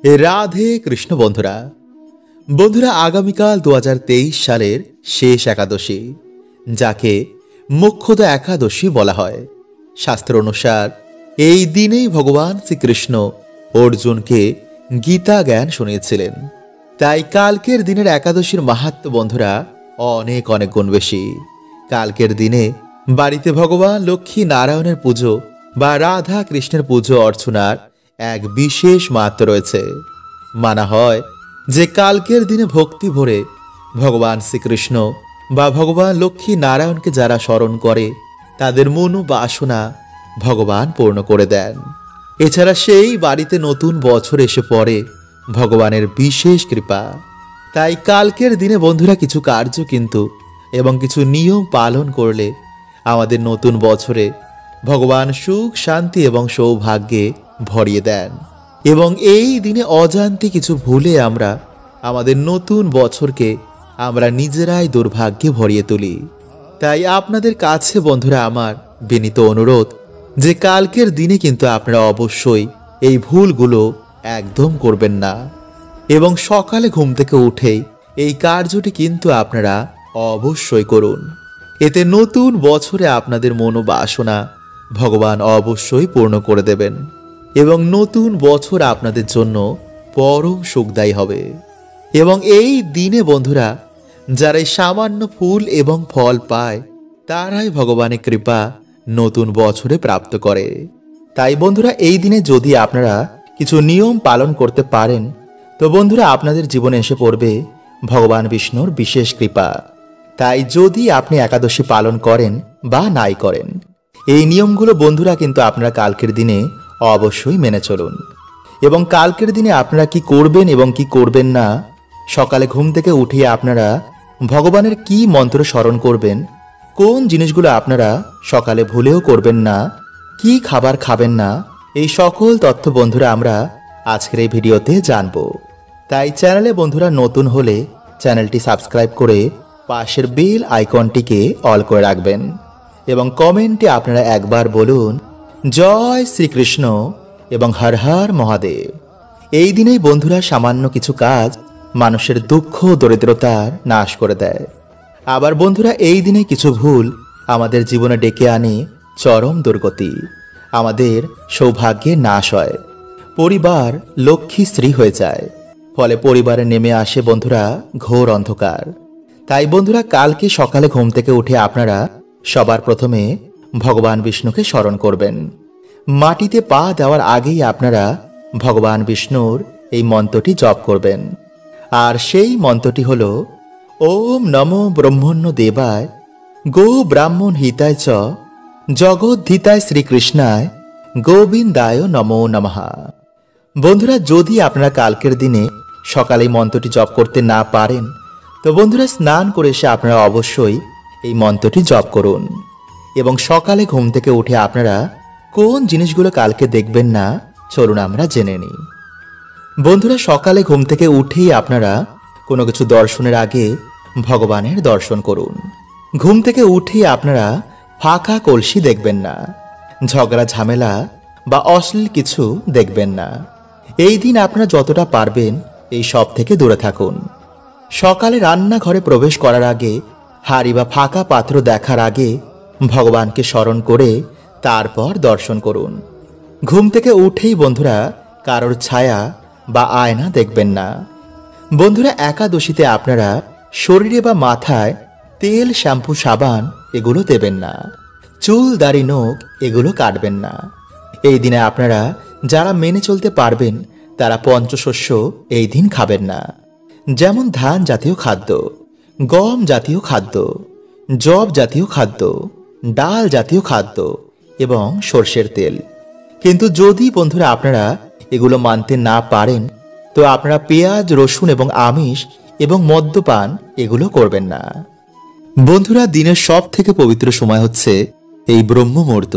রাধে কৃষ্ণ বন্ধুরা বন্ধুরা আগামীকাল 2023 সালের শেষ একাদশী, যাকে মোক্ষদা একাদশী বলা হয়। শাস্ত্র অনুসার এই দিনেই ভগবান শ্রীকৃষ্ণ অর্জুনকে গীতা জ্ঞান শুনিয়েছিলেন। তাই কালকের দিনের একাদশীর মাহাত্ম্য বন্ধুরা অনেক অনেক গুণ বেশি। কালকের দিনে বাড়িতে ভগবান লক্ষ্মী নারায়ণের পুজো বা রাধা কৃষ্ণের পুজো অর্চনার এক বিশেষ মাহাত্ম্য রয়েছে। মানা হয় যে কালকের দিনে ভক্তি ভরে ভগবান শ্রীকৃষ্ণ বা ভগবান লক্ষ্মী নারায়ণকে যারা স্মরণ করে তাদের মনোবাসনা ভগবান পূর্ণ করে দেন। এছাড়া সেই বাড়িতে নতুন বছর এসে পড়ে ভগবানের বিশেষ কৃপা। তাই কালকের দিনে বন্ধুরা কিছু কার্য কিন্তু এবং কিছু নিয়ম পালন করলে আমাদের নতুন বছরে ভগবান সুখ শান্তি এবং সৌভাগ্যে ভরিয়ে দেন। এবং এই দিনে অজান্তে কিছু ভুলে আমরা আমাদের নতুন বছরকে আমরা নিজেরাই দুর্ভাগ্যে ভরিয়ে তুলি। তাই আপনাদের কাছে বন্ধুরা আমার বিনীত অনুরোধ যে কালকের দিনে কিন্তু আপনারা অবশ্যই এই ভুলগুলো একদম করবেন না। এবং সকালে ঘুম থেকে উঠেই এই কার্যটি কিন্তু আপনারা অবশ্যই করুন। এতে নতুন বছরে আপনাদের মনোবাসনা ভগবান অবশ্যই পূর্ণ করে দেবেন এবং নতুন বছর আপনাদের জন্য পরম সুখদায়ী হবে। এবং এই দিনে বন্ধুরা যারা সামান্য ফুল এবং ফল পায় তারাই ভগবানের কৃপা নতুন বছরে প্রাপ্ত করে। তাই বন্ধুরা এই দিনে যদি আপনারা কিছু নিয়ম পালন করতে পারেন তো বন্ধুরা আপনাদের জীবনে এসে পড়বে ভগবান বিষ্ণুর বিশেষ কৃপা। তাই যদি আপনি একাদশী পালন করেন বা নাই করেন, এই নিয়মগুলো বন্ধুরা কিন্তু আপনারা কালকের দিনে অবশ্যই মেনে চলুন। এবং কালকের দিনে আপনারা কি করবেন এবং কি করবেন না, সকালে ঘুম থেকে উঠিয়ে আপনারা ভগবানের কি মন্ত্র স্মরণ করবেন, কোন জিনিসগুলো আপনারা সকালে ভুলেও করবেন না, কি খাবার খাবেন না, এই সকল তথ্য বন্ধুরা আমরা আজকের এই ভিডিওতে জানব। তাই চ্যানেলে বন্ধুরা নতুন হলে চ্যানেলটি সাবস্ক্রাইব করে পাশের বেল আইকনটিকে অল করে রাখবেন এবং কমেন্টে আপনারা একবার বলুন জয় শ্রীকৃষ্ণ এবং হর হর মহাদেব। এই দিনেই বন্ধুরা সামান্য কিছু কাজ মানুষের দুঃখ দরিদ্রতার নাশ করে দেয়। আবার বন্ধুরা এই দিনে কিছু ভুল আমাদের জীবনে ডেকে আনে চরম দুর্গতি, আমাদের সৌভাগ্যের নাশ হয়, পরিবার লক্ষ্মী স্ত্রী হয়ে যায়, ফলে পরিবারে নেমে আসে বন্ধুরা ঘোর অন্ধকার। তাই বন্ধুরা কালকে সকালে ঘুম থেকে উঠে আপনারা সবার প্রথমে ভগবান বিষ্ণুকে স্মরণ করবেন। মাটিতে পা দেওয়ার আগেই আপনারা ভগবান বিষ্ণুর এই মন্ত্রটি জপ করবেন। আর সেই মন্ত্রটি হল ওম নমো ব্রহ্মণ্য দেবায় গো ব্রাহ্মণ হিতায় চ জগদ্ধিতায় শ্রীকৃষ্ণায় গোবিন্দায় নমো নমঃ। বন্ধুরা যদি আপনারা কালকের দিনে সকালে মন্ত্রটি জপ করতে না পারেন তো বন্ধুরা স্নান করে এসে আপনারা অবশ্যই এই মন্ত্রটি জপ করুন। এবং সকালে ঘুম থেকে উঠে আপনারা কোন জিনিসগুলো কালকে দেখবেন না চলুন আমরা জেনে নিই। বন্ধুরা সকালে ঘুম থেকে উঠেই আপনারা কোনো কিছু দর্শনের আগে ভগবানের দর্শন করুন। ঘুম থেকে উঠেই আপনারা ফাঁকা কলসি দেখবেন না, ঝগড়া ঝামেলা বা অশ্লীল কিছু দেখবেন না। এই দিন আপনারা যতটা পারবেন এই সব থেকে দূরে থাকুন। সকালে রান্নাঘরে প্রবেশ করার আগে হাঁড়ি বা ফাঁকা পাত্র দেখার আগে ভগবানকে স্মরণ করে তারপর দর্শন করুন। ঘুম থেকে উঠেই বন্ধুরা কারোর ছায়া বা আয়না দেখবেন না। বন্ধুরা একাদশীতে আপনারা শরীরে বা মাথায় তেল শ্যাম্পু সাবান এগুলো দেবেন না, চুল দাড়ি নখ এগুলো কাটবেন না। এই দিনে আপনারা যারা মেনে চলতে পারবেন তারা পঞ্চশস্য এই দিন খাবেন না, যেমন ধান জাতীয় খাদ্য, গম জাতীয় খাদ্য, জব জাতীয় খাদ্য, ডাল জাতীয় খাদ্য এবং সর্ষের তেল। কিন্তু যদি বন্ধুরা আপনারা এগুলো মানতে না পারেন তো আপনারা পেঁয়াজ রসুন এবং আমিষ এবং মদ্যপান এগুলো করবেন না। বন্ধুরা দিনের সব থেকে পবিত্র সময় হচ্ছে এই ব্রহ্ম মুহূর্ত,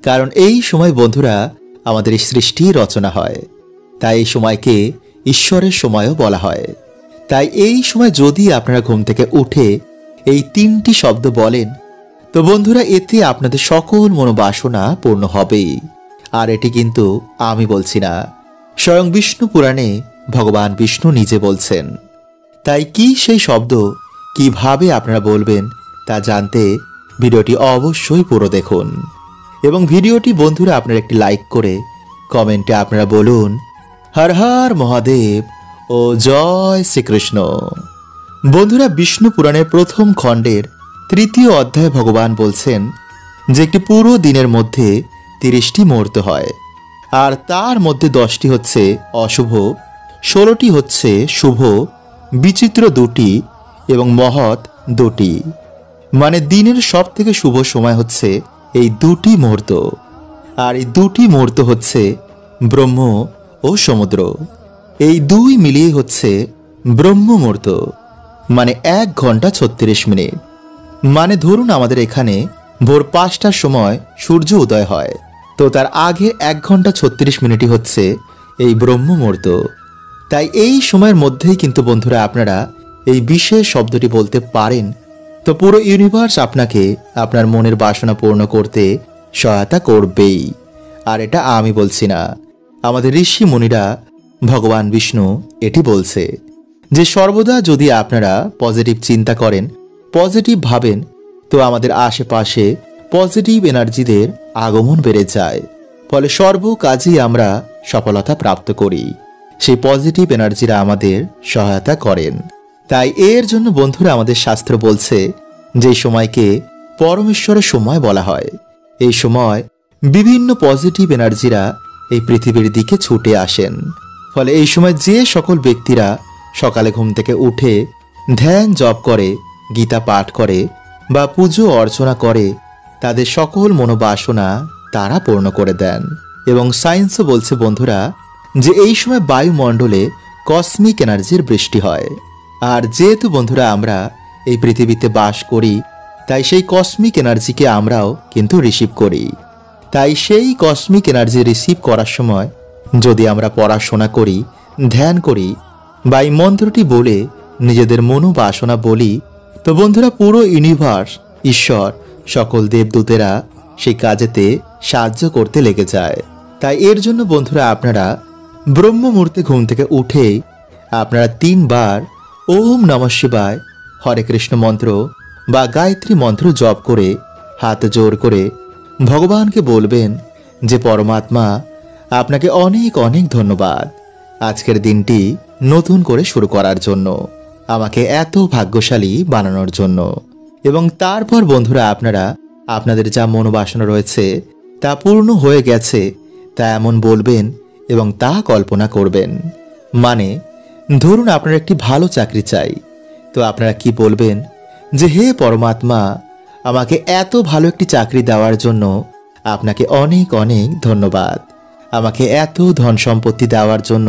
কারণ এই সময় বন্ধুরা আমাদের সৃষ্টি রচনা হয়। তাই এই সময়কে ঈশ্বরের সময়ও বলা হয়। তাই এই সময় যদি আপনারা ঘুম থেকে উঠে এই তিনটি শব্দ বলেন তো বন্ধুরা এতে আপনাদের সকল মনোবাসনা পূর্ণ হবেই। আর এটি কিন্তু আমি বলছি না, স্বয়ং বিষ্ণু পুরাণে ভগবান বিষ্ণু নিজে বলছেন। তাই কি সেই শব্দ, কিভাবে আপনারা বলবেন তা জানতে ভিডিওটি অবশ্যই পুরো দেখুন। এবং ভিডিওটি বন্ধুরা আপনারা একটি লাইক করে কমেন্টে আপনারা বলুন হর হর মহাদেব ও জয় শ্রীকৃষ্ণ। বন্ধুরা, বিষ্ণু পুরাণের প্রথম খণ্ডের 3য় অধ্যায়ে ভগবান বলছেন যে একটি পুরো দিনের মধ্যে 30টি মুহূর্ত হয়, আর তার মধ্যে 10টি হচ্ছে অশুভ, 16টি হচ্ছে শুভ, বিচিত্র 2টি এবং মহৎ 2টি। মানে দিনের সব থেকে শুভ সময় হচ্ছে এই 2টি মুহূর্ত, আর এই 2টি মুহূর্ত হচ্ছে ব্রহ্ম ও সমুদ্র। এই 2 মিলিয়ে হচ্ছে ব্রহ্ম মুহূর্ত, মানে 1 ঘন্টা 36 মিনিট। মানে ধরুন আমাদের এখানে ভোর 5টার সময় সূর্য উদয় হয়, তো তার আগে 1 ঘন্টা 36 মিনিটই হচ্ছে এই ব্রহ্ম মুহূর্ত। তাই এই সময়ের মধ্যেই কিন্তু বন্ধুরা আপনারা এই বিশেষ শব্দটি বলতে পারেন, তো পুরো ইউনিভার্স আপনাকে আপনার মনের বাসনা পূর্ণ করতে সহায়তা করবেই। আর এটা আমি বলছি না, আমাদের ঋষি মুনিরা, ভগবান বিষ্ণু এটি বলছে যে সর্বদা যদি আপনারা পজিটিভ চিন্তা করেন, পজিটিভ ভাবেন, তো আমাদের আশেপাশে পজিটিভ এনার্জিদের আগমন বেড়ে যায়, ফলে সর্ব কাজেই আমরা সফলতা প্রাপ্ত করি। সেই পজিটিভ এনার্জিরা আমাদের সহায়তা করেন। তাই এর জন্য বন্ধুরা আমাদের শাস্ত্র বলছে যে সময়কে পরমেশ্বরের সময় বলা হয়। এই সময় বিভিন্ন পজিটিভ এনার্জিরা এই পৃথিবীর দিকে ছুটে আসেন। ফলে এই সময় যে সকল ব্যক্তিরা সকালে ঘুম থেকে উঠে ধ্যান জপ করে, গীতা পাঠ করে বা পুজো অর্চনা করে, তাদের সকল মনোবাসনা তারা পূর্ণ করে দেন। এবং সায়েন্সও বলছে বন্ধুরা যে এই সময় বায়ুমণ্ডলে কসমিক এনার্জির বৃষ্টি হয়। আর যেহেতু বন্ধুরা আমরা এই পৃথিবীতে বাস করি, তাই সেই কসমিক এনার্জিকে আমরাও কিন্তু রিসিভ করি। তাই সেই কসমিক এনার্জি রিসিভ করার সময় যদি আমরা পড়াশোনা করি, ধ্যান করি বা এই মন্ত্রটি বলে নিজেদের মনোবাসনা বলি, তো বন্ধুরা পুরো ইউনিভার্স, ঈশ্বর, সকল দেবদূতেরা সেই কাজেতে সাহায্য করতে লেগে যায়। তাই এর জন্য বন্ধুরা আপনারা ব্রহ্ম মুহূর্তে ঘুম থেকে উঠে আপনারা 3 বার ওম নমঃ শিবায়, হরে কৃষ্ণ মন্ত্র বা গায়ত্রী মন্ত্র জপ করে হাত জোর করে ভগবানকে বলবেন যে পরমাত্মা, আপনাকে অনেক অনেক ধন্যবাদ আজকের দিনটি নতুন করে শুরু করার জন্য, আমাকে এত ভাগ্যশালী বানানোর জন্য। এবং তারপর বন্ধুরা আপনারা আপনাদের যা মনোবাসনা রয়েছে তা পূর্ণ হয়ে গেছে তা এমন বলবেন এবং তা কল্পনা করবেন। মানে ধরুন আপনার একটি ভালো চাকরি চাই, তো আপনারা কি বলবেন যে হে পরমাত্মা, আমাকে এত ভালো একটি চাকরি দেওয়ার জন্য আপনাকে অনেক অনেক ধন্যবাদ, আমাকে এত ধন সম্পত্তি দেওয়ার জন্য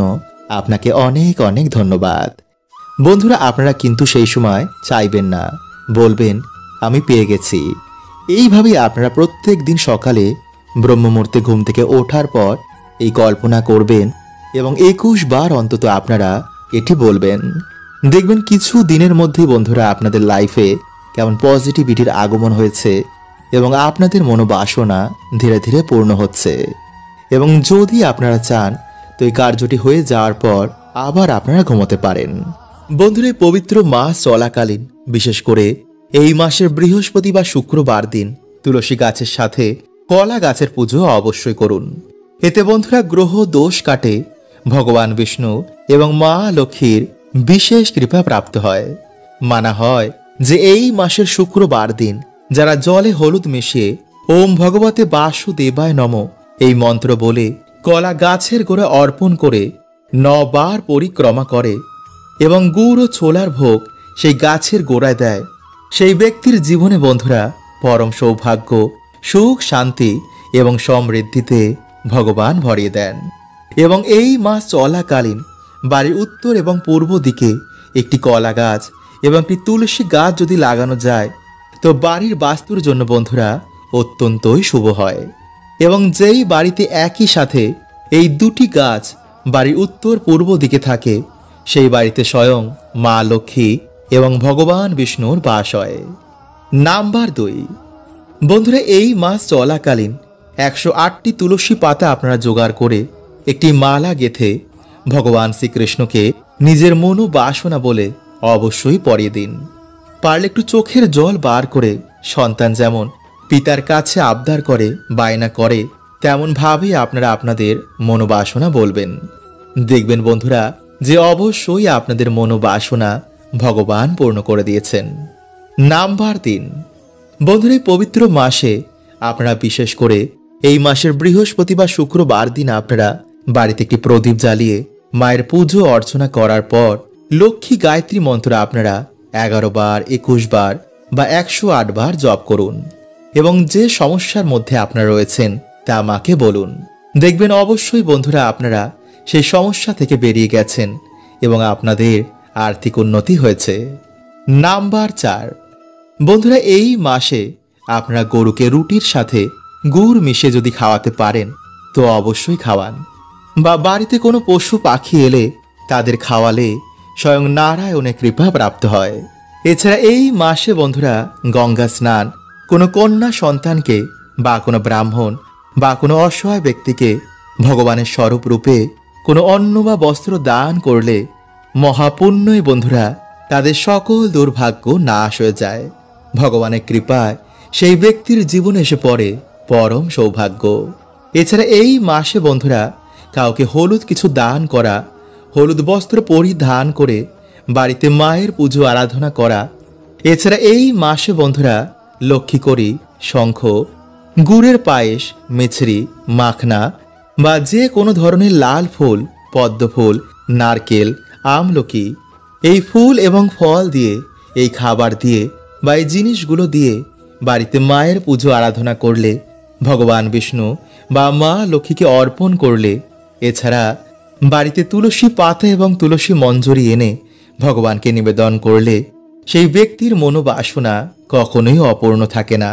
আপনাকে অনেক অনেক ধন্যবাদ। বন্ধুরা আপনারা কিন্তু সেই সময় চাইবেন না, বলবেন আমি পেয়ে গেছি। এইভাবেই আপনারা প্রত্যেক দিন সকালে ব্রহ্ম মুহূর্তে ঘুম থেকে ওঠার পর এই কল্পনা করবেন এবং 21 বার অন্তত আপনারা এটি বলবেন। দেখবেন কিছু দিনের মধ্যেই বন্ধুরা আপনাদের লাইফে কেমন পজিটিভিটির আগমন হয়েছে এবং আপনাদের মনোবাসনা ধীরে ধীরে পূর্ণ হচ্ছে। এবং যদি আপনারা চান তো এই কার্যটি হয়ে যাওয়ার পর আবার আপনারা ঘুমোতে পারেন। বন্ধুরা, পবিত্র মাস চলাকালীন, বিশেষ করে এই মাসের বৃহস্পতি বা শুক্রবার দিন তুলসী গাছের সাথে কলা গাছের পুজো অবশ্যই করুন। এতে বন্ধুরা গ্রহ দোষ কাটে, ভগবান বিষ্ণু এবং মা লক্ষ্মীর বিশেষ কৃপা প্রাপ্ত হয়। মানা হয় যে এই মাসের শুক্রবার দিন যারা জলে হলুদ মিশিয়ে ওম ভগবতে বাসুদেবায় নমঃ এই মন্ত্র বলে কলা গাছের গোড়া অর্পণ করে 9 বার পরিক্রমা করে এবং গুড় ও ছোলার ভোগ সেই গাছের গোড়ায় দেয়, সেই ব্যক্তির জীবনে বন্ধুরা পরম সৌভাগ্য, সুখ, শান্তি এবং সমৃদ্ধিতে ভগবান ভরিয়ে দেন। এবং এই মাস চলাকালীন বাড়ির উত্তর এবং পূর্ব দিকে একটি কলা গাছ এবং একটি তুলসী গাছ যদি লাগানো যায় তো বাড়ির বাস্তুর জন্য বন্ধুরা অত্যন্তই শুভ হয়। এবং যেই বাড়িতে একই সাথে এই 2টি গাছ বাড়ির উত্তর পূর্ব দিকে থাকে সেই বাড়িতে স্বয়ং মা লক্ষ্মী এবং ভগবান বিষ্ণুর বাস হয়। নাম্বার 2, বন্ধুরা এই মাস চলাকালীন 108টি তুলসী পাতা আপনারা জোগাড় করে একটি মালা গেথে ভগবান শ্রীকৃষ্ণকে নিজের মনোবাসনা বলে অবশ্যই পরিয়ে দিন। পারলে একটু চোখের জল বার করে সন্তান যেমন পিতার কাছে আবদার করে, বায়না করে, তেমন ভাবেই আপনারা আপনাদের মনোবাসনা বলবেন। দেখবেন বন্ধুরা যে অবশ্যই আপনাদের মনোবাসনা ভগবান পূর্ণ করে দিয়েছেন। নাম্বার 3, বন্ধুরা এই পবিত্র মাসে আপনারা বিশেষ করে এই মাসের বৃহস্পতি বা শুক্রবার দিন আপনারা বাড়িতে একটি প্রদীপ জ্বালিয়ে মায়ের পুজো অর্চনা করার পর লক্ষ্মী গায়ত্রী মন্ত্র আপনারা 11 বার, 21 বার বা 108 বার জপ করুন এবং যে সমস্যার মধ্যে আপনারা রয়েছেন তা মাকে বলুন। দেখবেন অবশ্যই বন্ধুরা আপনারা সেই সমস্যা থেকে বেরিয়ে গেছেন এবং আপনাদের আর্থিক উন্নতি হয়েছে। নাম্বার 4, বন্ধুরা এই মাসে আপনারা গরুকে রুটির সাথে গুড় মিশিয়ে যদি খাওয়াতে পারেন তো অবশ্যই খাওয়ান, বা বাড়িতে কোনো পশু পাখি এলে তাদের খাওয়ালে স্বয়ং নারায়ণের কৃপা প্রাপ্ত হয়। এছাড়া এই মাসে বন্ধুরা গঙ্গা স্নান কোনো কন্যা সন্তানকে বা কোনো ব্রাহ্মণ বা কোনো অসহায় ব্যক্তিকে ভগবানের স্বরূপ রূপে কোনো অন্ন বা বস্ত্র দান করলে মহাপুণ্যই বন্ধুরা তাদের সকল দুর্ভাগ্য নাশ হয়ে যায়। ভগবানের কৃপায় সেই ব্যক্তির জীবনে এসে পড়ে পরম সৌভাগ্য। এছাড়া এই মাসে বন্ধুরা কাউকে হলুদ কিছু দান করা, হলুদ বস্ত্র পরিধান করে বাড়িতে মায়ের পুজো আরাধনা করা, এছাড়া এই মাসে বন্ধুরা লক্ষ্মী করি, শঙ্খ, গুড়ের পায়েস, মিছরি, মাখনা বা যে কোনো ধরনের লাল ফুল, পদ্ম ফুল, নারকেল, আমলকি এই ফুল এবং ফল দিয়ে, এই খাবার দিয়ে বা এই জিনিসগুলো দিয়ে বাড়িতে মায়ের পুজো আরাধনা করলে, ভগবান বিষ্ণু বা মা লক্ষ্মীকে অর্পণ করলে, এছাড়া বাড়িতে তুলসী পাতা এবং তুলসী মঞ্জরি এনে ভগবানকে নিবেদন করলে সেই ব্যক্তির মনোবাসনা কখনোই অপূর্ণ থাকে না।